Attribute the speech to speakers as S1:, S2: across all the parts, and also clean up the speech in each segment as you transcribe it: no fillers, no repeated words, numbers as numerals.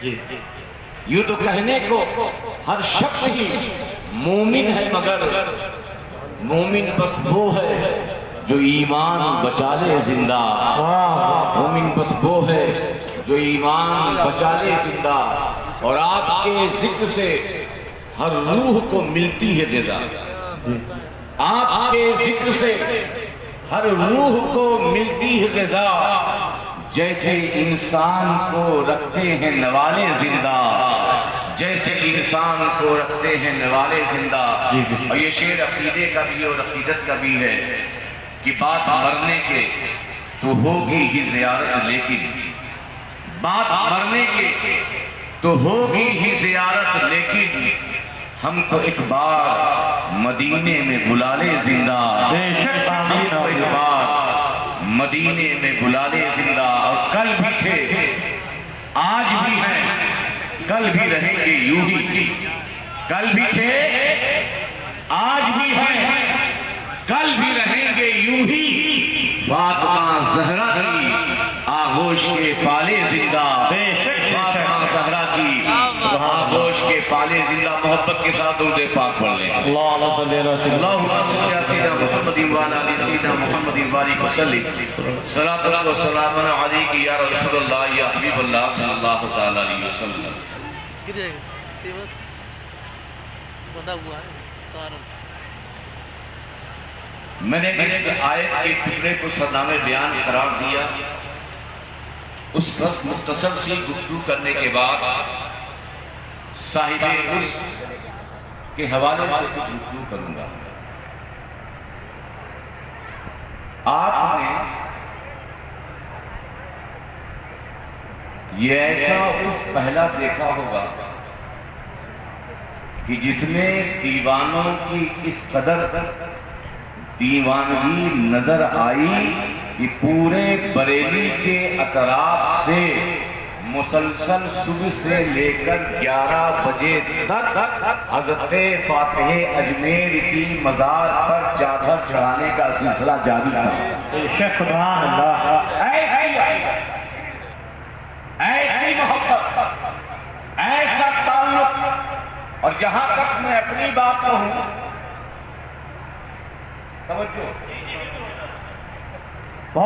S1: यूं तो कहने को हर शख्स ही मोमिन है, मगर मोमिन बस वो है जो ईमान बचा ले जिंदा। मोमिन बस वो है जो ईमान बचा ले जिंदा। और आपके जिक्र से हर रूह को मिलती है ग़िज़ा। आपके जिक्र से हर रूह को मिलती है ग़िज़ा। जैसे इंसान को रखते हैं नवाले जिंदा, जैसे इंसान को रखते हैं नवाले जिंदा। और ये शेर अकीदे का भी और अकीदत का भी है कि बात मरने के तो होगी ही ज़ियारत, लेकिन बात मरने के तो होगी ही ज़ियारत, लेकिन हमको एक बार मदीने में बुला ले जिंदा। बेशक हमको एक बार मदीने में बुला ले जिंदा। और कल भी थे, आज भी हैं, कल भी रहेंगे यूं ही। कल भी थे, आज भी हैं, कल भी रहेंगे यूं ही। फातिमा ज़हरा की आगोश के पाले जिंदा। फातिमा ज़हरा की आगोश के पाले जिंदा। मोहब्बत के साथ दुरूद पाक पढ़ लें। मैंने इस आयत के टुकड़े को सरनामे बयान करार दिया। उस पर मुख्तसर सी गुफ्तगू करने के बाद साहिबे उस के हवाले से कुछ गुफ्तगू करूंगा। आपने ये ऐसा उस पहला देखा होगा कि जिसमें दीवानों की इस कदर दीवानगी नजर आई कि पूरे बरेली के अतराफ से मुसलसल सुबह से लेकर 11 बजे तक हज़रत फातिह अजमेर की मज़ार पर चादर चढ़ाने का सिलसिला जारी था। सुभान अल्लाह। ऐसी मोहब्बत, ऐसा ताल्लुक। और जहां तक मैं अपनी बात कहूं, समझो,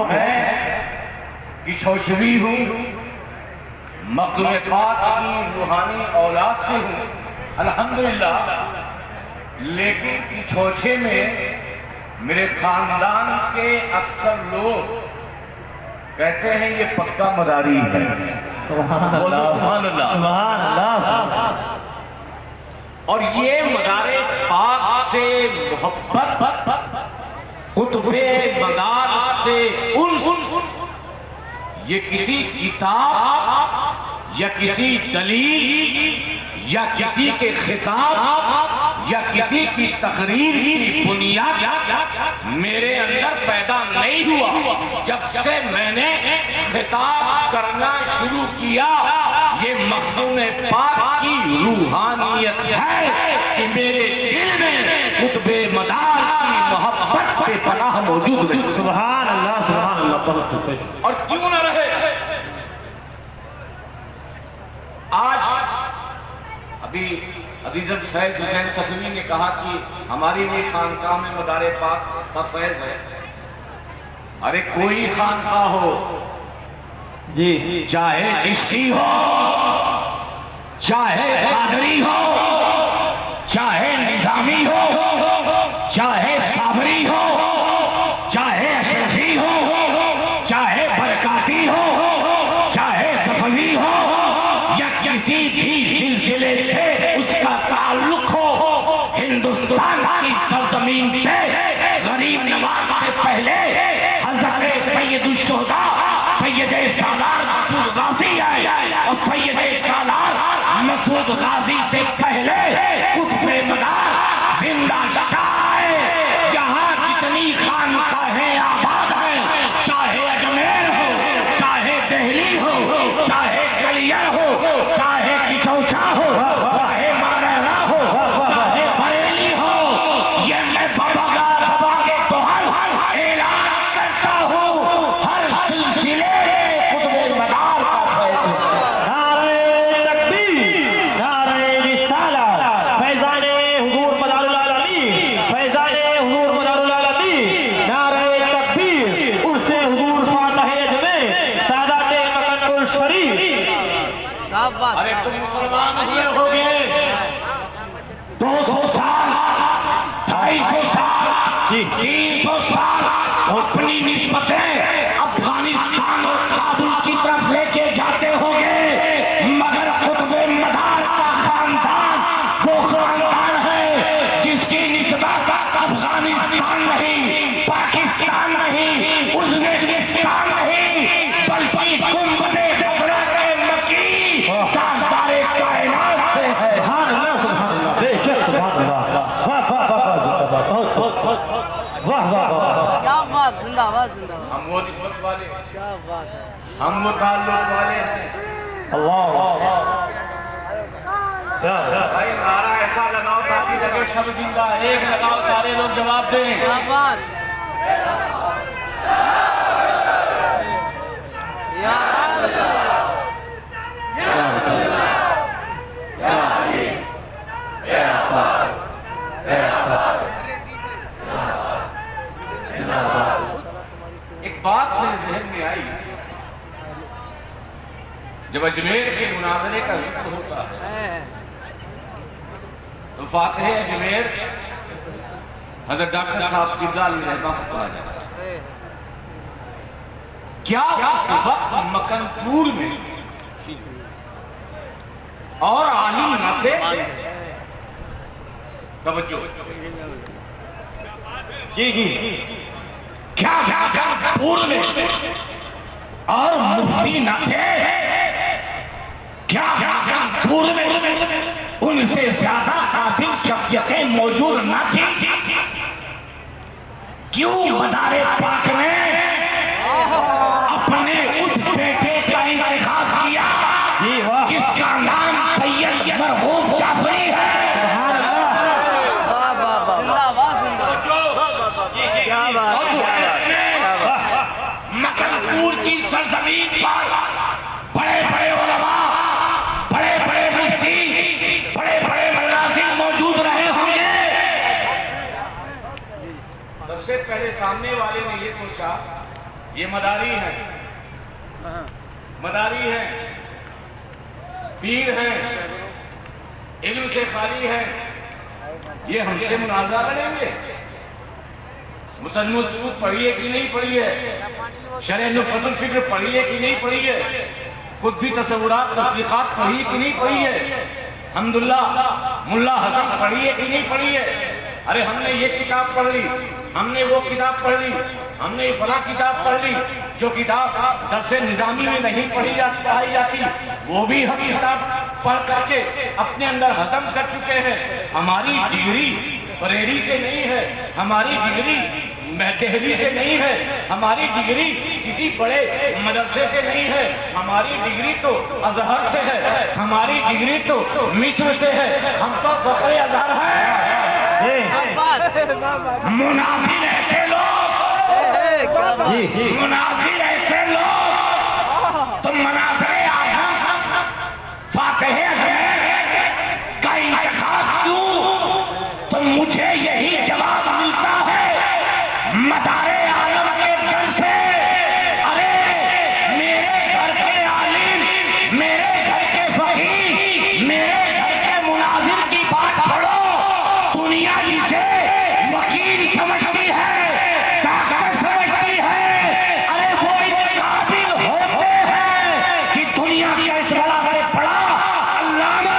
S1: मैं किशोशवी हूं, मखदूम पाक की रूहानी औलाद से हूँ अल्हम्दुलिल्लाह। लेकिन किछोछे में मेरे खानदान के अक्सर लोग कहते हैं ये पक्का मदारी है। बोलो सुभान अल्लाह, सुभान अल्लाह। और ये मदारे पाक से मोहब्बत, कुतुबे मदार से ये किसी किताब या किसी दलील या किसी के खिताब या किसी की तकरीर की बुनियाद मेरे अंदर पैदा नहीं हुआ। जब से मैंने खिताब करना शुरू किया, ये मखदूम पाक की रूहानियत है कि मेरे दिल में कुतुबे मदार की मोहब्बत पे पनाह मौजूद है। सुभान अल्लाह, सुभान अल्लाह। और क्यों ना रहे, आज अभी अजीज़त फैज़ हुसैन सफवी ने कहा कि हमारी भी खानकाह में मदारे पाक का फैज़ है। अरे कोई खानकाह हो जी, चाहे चिश्ती हो, चाहे कादरी हो, चाहे निजामी हो, चाहे साबरी हो, चाहे अशरफी हो, चाहे बरकाती हो, चाहे सफवी हो, या किसी भी सिलसिले से उसका ताल्लुक हो, हिंदुस्तान की सरजमीन पे गरीब नवाज से पहले हज़रत सैयदुल शुहदा सैयद सालार मसूद गाजी आए। और सैयद सालार मसूद गाजी से पहले कुतुबे मदार जिंदा शाह, जहां जितनी खानकाहें आबाद हैं, चाहे अजमेर हो, चाहे दिल्ली हो, चाहे कलियर हो, चाहे किचौचा हो, चाहे मारेरा हो, चाहे बरेली हो, ये मैं बाबा के तोहर ऐलान करता हूँ, हर सिलसिले में कुतुबे मदार का फैज़ है। अरे तुम मुसलमान हुए होगे 200 साल 250 साल 300 साल अपनी निस्बतें अफगानिस्तान और काबुल की तरफ लेके जाते होगे, मगर कुतुबे मदार का खानदान वो खानदान है जिसकी निस्बत अफगानिस्तान नहीं, पाकिस्तान नहीं, उज़्बेकिस्तान नहीं, बल्कि गुंबदे खज़रा के मकी ताजदारे कायनात से है।
S2: सुभान अल्लाह, सुभान अल्लाह, बेशक सुभान अल्लाह। वाह वाह वाह वाह वाह वाह,
S3: क्या बात, जिंदाबाद जिंदाबाद।
S1: हम वो निस्बत वाले,
S3: क्या बात है,
S1: हम वो ताल्लुक वाले हैं।
S2: अल्लाह
S1: भाई नारा ऐसा लगाओ ताकि लगे सब जिंदा, एक लगाओ सारे लोग जवाब दें।
S3: क्या बात, या
S1: एक बात मेरे जहन में आई, जब अजमेर के मुनाजरे का जिक्र होता है तो फातिह अजमेर हजरत डॉक्टर साहब किबला अली रहमत कहा जाता है। क्या उस वक्त मकनपुर में और आलिम न थे? तवज्जो
S2: जी जी,
S1: क्या मकनपुर में और मुफ्ती न थे? क्या मकनपुर में उनसे ज्यादा काबिल शख्सियतें मौजूद न थी? क्यों मदारे पाक ने अपने उस बेटे का इंतखाब किया
S2: जी वाह,
S1: जिसका नाम सैयद मरहूम जाफरी है?
S3: जिंदाबाद जिंदाबाद। क्या बात, क्या बात।
S1: मकनपुर की सरजमीन पर बड़े बड़े उलमा, बड़े बड़े मुफ्ती, बड़े बड़े मुनासिब मौजूद रहे होंगे। सबसे पहले सामने वाले ने ये सोचा ये मदारी है, मदारी है, पीर है, इल्म से खाली है, ये हमसे मुनाज़ा करेंगे। मुसलमान सूद पढ़िए कि नहीं पढ़िए, शरह नुफ़तुल फ़िक्र पढ़िए कि नहीं पढ़िए, खुद भी तसव्वुरात तस्दीक़ात पढ़िए कि नहीं पढ़िए, हम्दुलिल्लाह मुल्ला हसन पढ़िए कि नहीं पढ़िए। अरे हमने ये किताब पढ़ ली, हमने वो किताब पढ़ ली, हमने फला किताब पढ़ ली, जो किताब दरसे निज़ामी में नहीं पढ़ाई जाती वो भी हम किताब पढ़ करके अपने अंदर हजम कर चुके हैं। हमारी डिग्री बरेली से नहीं है, हमारी डिग्री दिल्ली से नहीं है, हमारी डिग्री किसी बड़े मदरसे से नहीं है, हमारी डिग्री तो अजहर से है, हमारी डिग्री तो मिस्र से है, हम तो फखरे अजहर है। मुनासिर ऐसे लोग,
S2: जी
S1: मुनासिर ऐसे लोग, तुम मनासिर आज़म फातिह अजमेर का इंतखाब क्यों? तो मुझे यही जवाब मिलता है मदारे आलम के घर से। अरे मेरे घर के आलिम, मेरे घर के फकीह, मेरे घर के मुनाजिर की बात छोड़ो, दुनिया जिसे वकील समझती है, डॉक्टर समझती है, अरे वो इस काबिल होते हैं कि दुनिया का इस बड़ा से बड़ा अल्लामा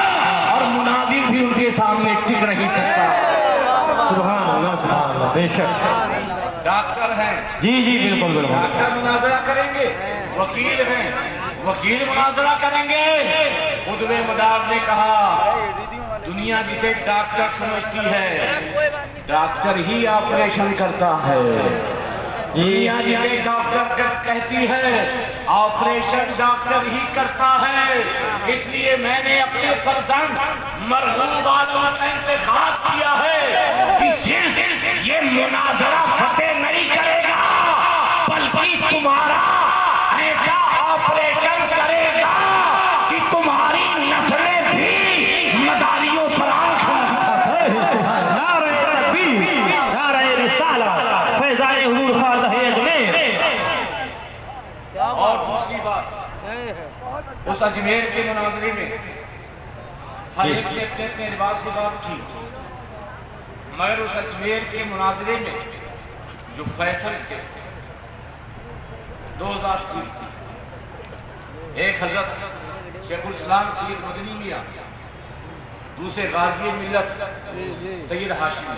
S1: और मुनाजिर भी उनके सामने टिक नहीं सकता।
S2: सुभान अल्लाह, बेशक
S1: डॉक्टर हैं,
S2: जी जी बिल्कुल बिल्कुल,
S1: डॉक्टर मुनाजरा करेंगे, वकील हैं, वकील मुनाजरा करेंगे। कुतुबे मदार ने कहा दुनिया जिसे डॉक्टर समझती है, डॉक्टर ही ऑपरेशन करता है। दुनिया जिसे डॉक्टर कहती है, ऑपरेशन डॉक्टर ही करता है। इसलिए मैंने अपने फर्जंद मरहूम वालों का इंतखाब किया है कि सिर्फ ये मुनाजरा फतेह नहीं करेगा, बल्कि तुम्हारा ऐसा ऑपरेशन करेगा कि तुम्हारी नस्लें भी मदारियों पर आंख
S2: नारे तकबीर, नारे रिसाला, फैज़ान हुजूर फातिह अजमेर।
S1: और दूसरी बात, उस अजमेर के मुनाजरे में हर एक ने अपने अपने लिबास से बात की, मगर उस अजमेर के मुनाजरे में जो फैसल थे दो ज़ात थी, एक हजरत शेखुल इस्लाम सैयद मदनी मियां, दूसरे गाजी मिल्लत सैयद हाशिमी।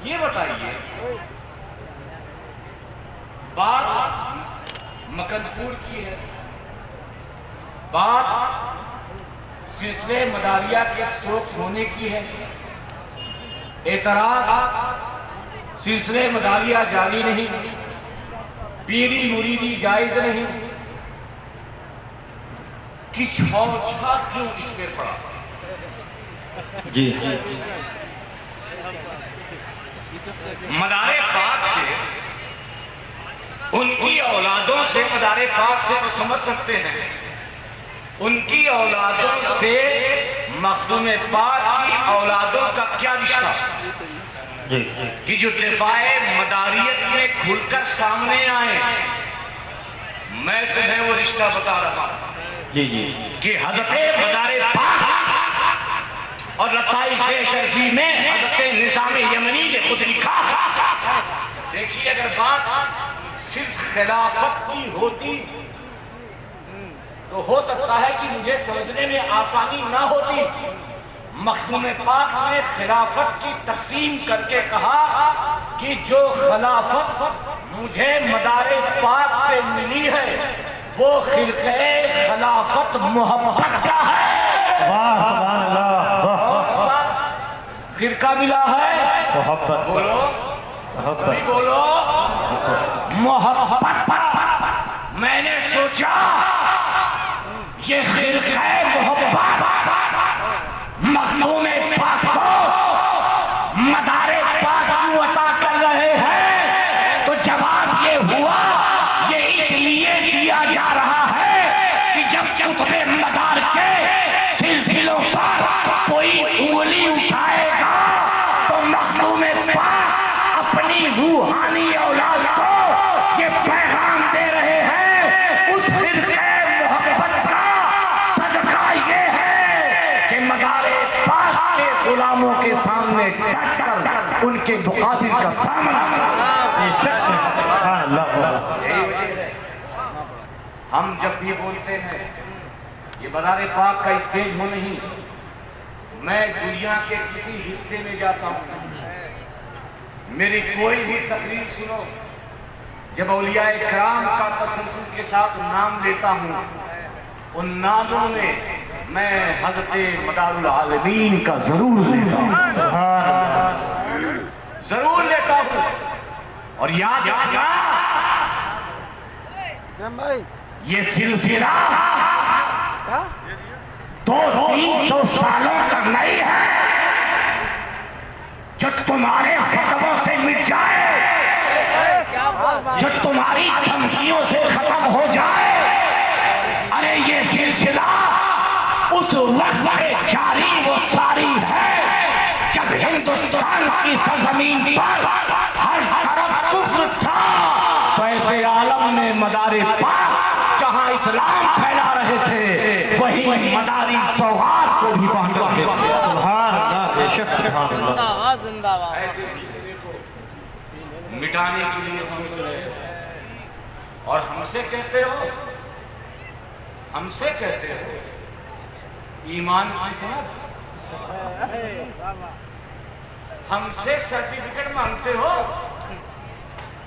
S1: ये बताइए, बात मकनपुर की है, बात सिलसिले मदारिया के सोख होने की है, एतराज सिलसिले मदारिया जारी नहीं, पीरी मुरीदी जायज नहीं, किस छा क्यों इसमें पड़ा?
S2: जी
S1: मदारे पाक से, उनकी औलादों से, मदारे पाक से तो समझ सकते हैं, उनकी औलादों से मखदूम पाक की औलादों का क्या रिश्ता कि जो दिफाए मदारियत में खुलकर सामने आए। मैं तुम्हें वो रिश्ता बता रहा हूं
S2: जी जी
S1: कि हजरत मदारे पाक और लताइफ शरीफी में हजरत निज़ाम यमनी ने खुद लिखा। देखिए, अगर बात सिर्फ खिलाफत की होती तो हो सकता है कि मुझे समझने में आसानी ना होती। मखदूम पाक ने खिलाफत की तकसीम करके कहा कि जो खिलाफत मुझे मदारे पाक से मिली है वो खिलक़े खिलाफत मोहब्बत का है।
S2: वाह सुभान अल्लाह, वाह
S1: खिरका मिला है
S2: मोहब्बत,
S1: बोलो सभी बोलो मोहब्बत। मैंने सोचा ये खिरका मोहब्बत मखदूम पाक को मदारे पाक क्यों अता कर रहे हैं, तो जवाब ये हुआ ये इसलिए दिया जा रहा है कि जब कुतुबे मदार के सिलसिलों पर कोई उंगली उठाएगा तो मखदूम पाक अपनी रूहानी औलाद को ये पैगाम दे रहे हैं। उस खिरके मोहब्बत का सदका ये है कि मदारे पाक के गुलामों के सामने डटकर उनके मुकाबिल का सामना
S2: सुभान अल्लाह।
S1: हम जब भी बोलते हैं ये मदारे पाक का स्टेज हो नहीं, मैं दुनिया के किसी हिस्से में जाता हूँ, मेरी कोई भी तकरीर सुनो, जब औलियाए किराम का तसल्सल के साथ नाम लेता हूँ, उन नामों में मैं हज़रत मदारुल आलमीन का जरूर लेता हूँ, जरूर लेता हूँ। और याद रखना ये सिलसिला 200-300 सालों का नहीं है जो तुम्हारे फतवों से मिट जाए, जो तुम्हारी धमकियों से खत्म हो जाए। अरे ये सिलसिला उस वक्त से जारी वो सारी है जब हिंदुस्तान की सरजमीन पर हर तरफ कुफ्र था, तो ऐसे आलम में मदारे पाक जहां इस्लाम फैला रहे थे वही मदारी सौगात को भी बांट रहे थे।
S2: सुभान अल्लाह, बेशक सुभान अल्लाह।
S3: जिंदाबाद जिंदाबाद।
S1: ऐसे सिलसिले को मिटाने के लिए सोच रहे हो और हमसे कहते हो ईमान की सनद, हमसे सर्टिफिकेट मांगते हो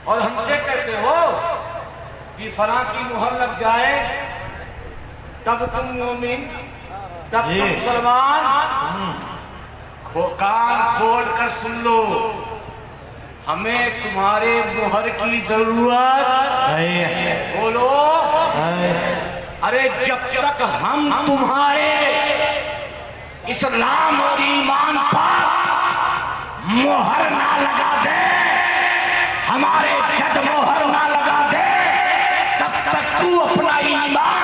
S1: और हमसे कहते हो कि फलां की मुहर लग जाए तब तुम मोमिन, तब तुम मुसलमान। कान खोल कर सुन लो, हमें तुम्हारे मुहर की जरूरत
S2: नहीं है।
S1: बोलो अरे जब तक हम तुम्हारे इस्लाम और ईमान पर मोहर ना लगा दे, हमारे जद मोहर ना लगा दे, तब तक तू अपना ईमान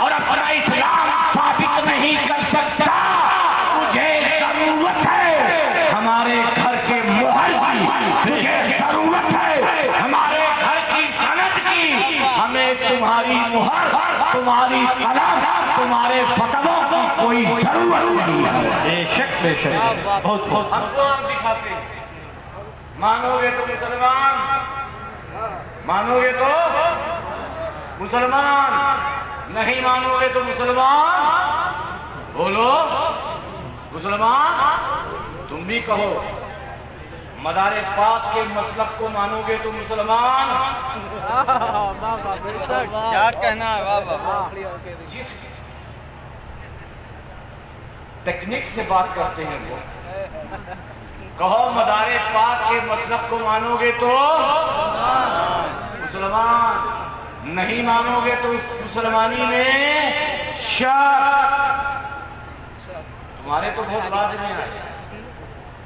S1: और अपना इस्लाम साबित नहीं कर सकता। तुझे जरूरत है हमारे घर के मोहर की, तुझे जरूरत है हमारे घर की सनद की, हमें तुम्हारी मोहर तुम्हारी कलम, तुम्हारे फतवों की कोई जरूरत नहीं है।
S2: बेशक बेशक, बहुत बहुत
S1: हमको आप दिखाते हैं। मानोगे तो मुसलमान, मानोगे तो मुसलमान, नहीं मानोगे तो मुसलमान। बोलो मुसलमान। तुम भी कहो मदारे पाक के मसलक को मानोगे तो मुसलमान।
S3: क्या कहना है बाबा।
S1: जिस टेक्निक से बात करते हैं वो, कहो मदारे पाक के मसलक को मानोगे तो मुसलमान, नहीं मानोगे तो उस मुसलमानी में शक। तुम्हारे तो बहुत बाद में आए,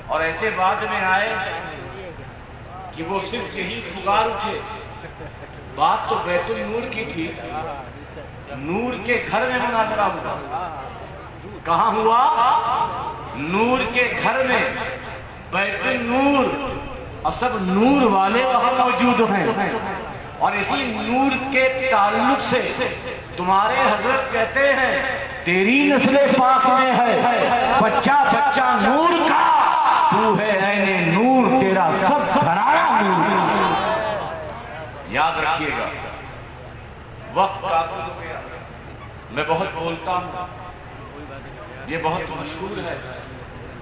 S1: और ऐसे बाद में आए कि वो सिर्फ यही पुकार उठे। बात तो बैतुल नूर की थी, नूर के घर में मुनाजरा हुआ। कहाँ हुआ? नूर के घर में, बैतुल नूर, और सब नूर वाले वहां मौजूद हैं। और इसी नूर के ताल्लुक से तुम्हारे हजरत कहते हैं तेरी नस्ले पाक में है बच्चा बच्चा नूर का, तू है ऐने नूर, तेरा सब घराना नूर। याद रखिएगा, वक्त काबू हो गया। मैं बहुत बोलता हूँ, ये बहुत मशहूर है।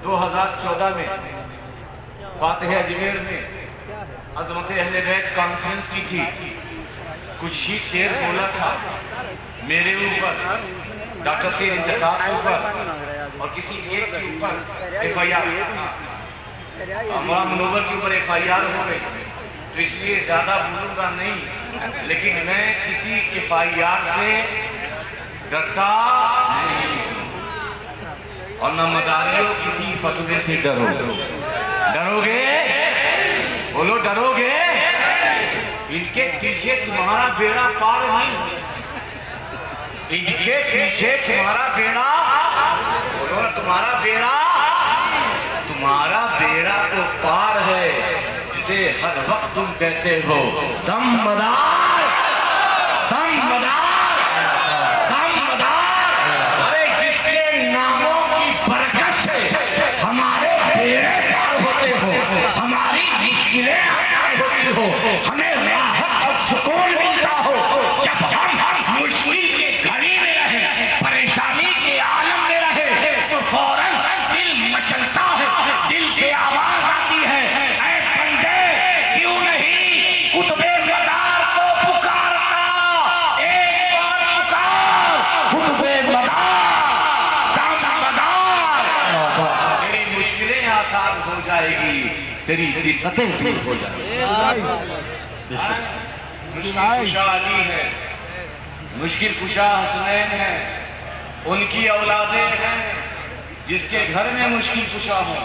S1: 2014 में फातिह अजमेर में अजमत अहले बैत कॉन्फ्रेंस की थी। कुछ ही देर बोला था मेरे ऊपर, डॉक्टर से इंतखाब के ऊपर, और किसी एक के ऊपर FIR, हमारा मनोवर के ऊपर FIR हो गई। तो इसलिए ज़्यादा बोलूँगा नहीं, लेकिन मैं किसी FIR से डरता नहीं, और न मदारियों किसी फतवे से डरो। डरोगे? बोलो डरोगे? इनके पीछे तुम्हारा बेड़ा पार नहीं, इनके पीछे तुम्हारा बेड़ा, बोलो तुम्हारा बेड़ा, तुम्हारा बेड़ा तो पार है, जिसे हर वक्त तुम कहते हो दम मदार, दम मदार, दम मदार। अरे जिसके नामों की बरकत से हमारे बेड़े पार होते हो, हमारी मुश्किलें आसान होती हो, हमें राहत और सुकून मिलता हो। जब हम मुश्किल के घड़ी में रहे, परेशानी के आलम में रहे, तो फौरन दिल मचलता है, दिल से आवाज आती है, ऐ बंदे क्यों नहीं कुतुबे मदार को पुकारता, एक बार पुकार कुतुबे मदार, दम मदार। तेरी मुश्किलें आसान हो जाएगी, तेरी दिक्कतें दूर हो जाएगी। मुश्किल कुशा अली है, मुश्किल कुशा हसनैन है, उनकी औलादें हैं। जिसके घर में मुश्किल कुशा हो,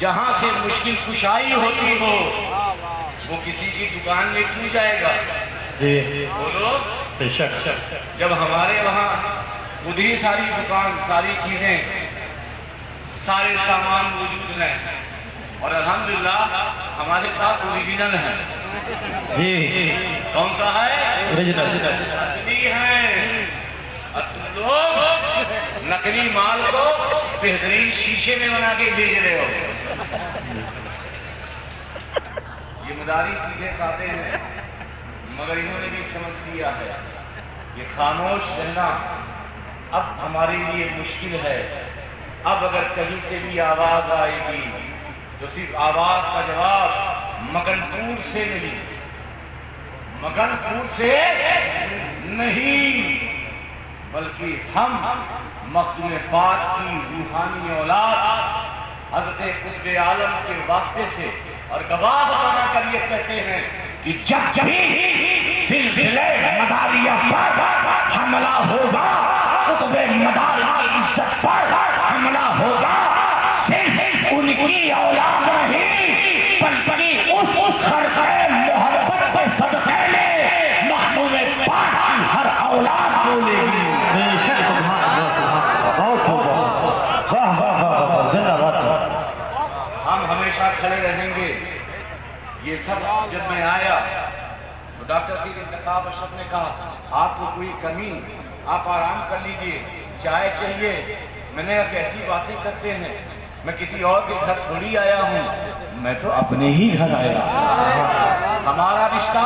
S1: जहाँ से मुश्किल कुशाई होती हो, वो किसी की दुकान में क्यों जाएगा? बोलो
S2: बेशक।
S1: जब हमारे वहाँ खुद ही सारी दुकान, सारी चीजें, सारे सामान मौजूद हैं, और अल्हम्दुलिल्लाह हमारे पास ओरिजिनल है।
S2: जी
S1: कौन सा है?
S2: ओरिजिनल
S1: असली है। और तुम लोग नकली माल को बेहतरीन शीशे में बना के बेच रहे हो। ये मदारी सीधे साधे हैं, मगर इन्होंने भी समझ लिया है ये खामोश रहना अब हमारे लिए मुश्किल है। अब अगर कहीं से भी आवाज आएगी तो सिर्फ आवाज का जवाब मगनपुर से नहीं, मगनपुर से नहीं, बल्कि हम मखदूम पाक की रूहानी औलाद हज़रत कुतुब आलम के वास्ते से और गवाह बना कर ये कहते हैं कि जब भी सिलसिले मदारिया पर हमला होगा, कुतुब मदार की इज्जत पर हमला होगा, सिर्फ उनकी औलाद नहीं बल्कि उस सरके मोहब्बत के सदक़े में मखदूम पाक की हर औलाद बोलेगी।
S2: बेशक। बहुत जिंदाबाद।
S1: हम हमेशा खड़े रहेंगे। ये सब जब मैं आया तो डॉक्टर सी इंतखाब अशरफ ने कहा आपको कोई कमी, आप आराम कर लीजिए, चाय चाहिए। मैंने कहा कैसी बातें करते हैं, मैं किसी और के घर थोड़ी आया हूँ, मैं तो अपने ही घर आया। हमारा रिश्ता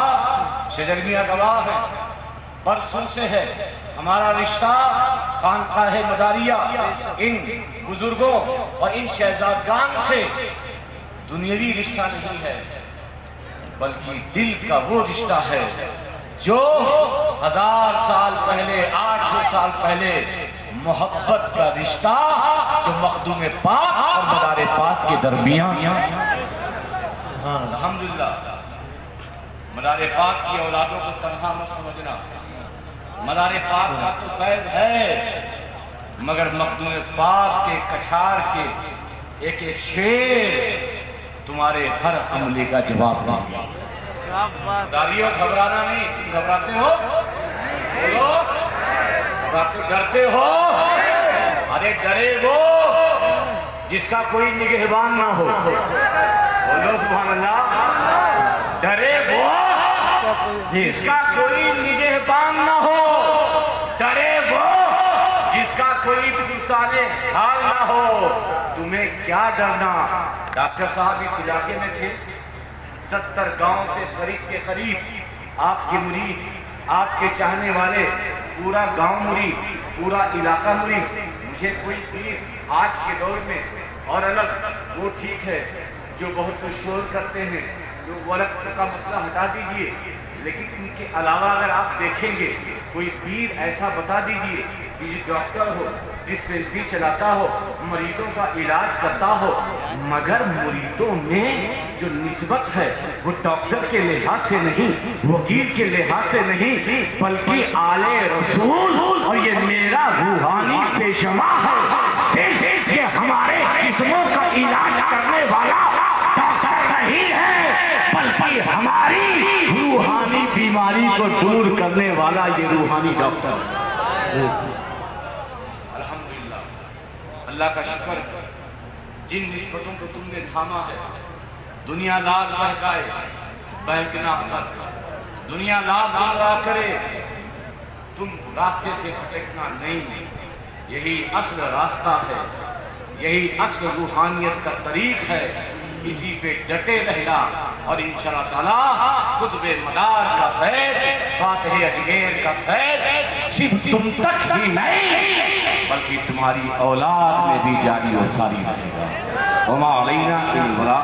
S1: शजरमिया गवाह है, बरसों से है हमारा रिश्ता। खानकाह मदारिया इन बुजुर्गों और इन शहजादगान से दुनियावी रिश्ता नहीं है, बल्कि दिल का वो रिश्ता है जो 1000 साल पहले, 800 साल पहले मोहब्बत का रिश्ता जो मखदूम पाक और मदार पाक के दरमियान। अल्हम्दुलिल्लाह, मदार पाक की औलादों को तन्हा मत समझना। मदार पाक का तो फैज़ है, मगर मखदूम पाक के कछार के एक एक शेर तुम्हारे हर हमले का जवाब देंगे। दारियों घबराना नहीं, तुम घबराते हो? बोलो, डरते हो? अरे डरे वो जिसका कोई निगहबान ना हो। बोलो सुभान अल्लाह। डरे वो जिसका कोई निगहबान ना हो, डरे वो जिसका कोई पुसाले हाल ना हो। तुम्हें क्या डरना? डॉक्टर साहब इस इलाके में थे, 70 गांव से करीब के करीब आपके मुरीद, आपके चाहने वाले, पूरा गांव मुरीद, पूरा इलाका मुरीद। मुझे कोई पीर आज के दौर में और अलग वो ठीक है जो बहुत शोर करते हैं, जो वक्त का मसला हटा दीजिए, लेकिन इनके अलावा अगर आप देखेंगे कोई पीर ऐसा बता दीजिए कि डॉक्टर हो, डिस्पेंसरी चलाता हो, मरीजों का इलाज करता हो, मगर मुरीदों में जो निस्बत है वो डॉक्टर के लिहाज से नहीं, वकील के लिहाज से नहीं, बल्कि आले रसूल और ये मेरा रूहानी पेशवा है कि हमारे जिस्मों का इलाज करने वाला डॉक्टर नहीं है, बल्कि हमारी रूहानी बीमारी को दूर करने वाला ये रूहानी डॉक्टर है। अल्लाह का शुक्र, जिन निस्बतों को तुमने थामा है, दुनिया लाख बहकाए बहकना कर, दुनिया लाख गुमराह करे, तुम रास्ते से भटकना नहीं। यही असल रास्ता है, यही असल रूहानियत का तरीक है, इसी पे डटे रहना और इंशाअल्लाह ताला खुतबे मदार का फैज़, फातिह अजमेर का फैज़ सिर्फ तुम तक ही नहीं बल्कि तुम्हारी औलाद में भी जारी और सारी रहेगा। वमा अलैना इल्ला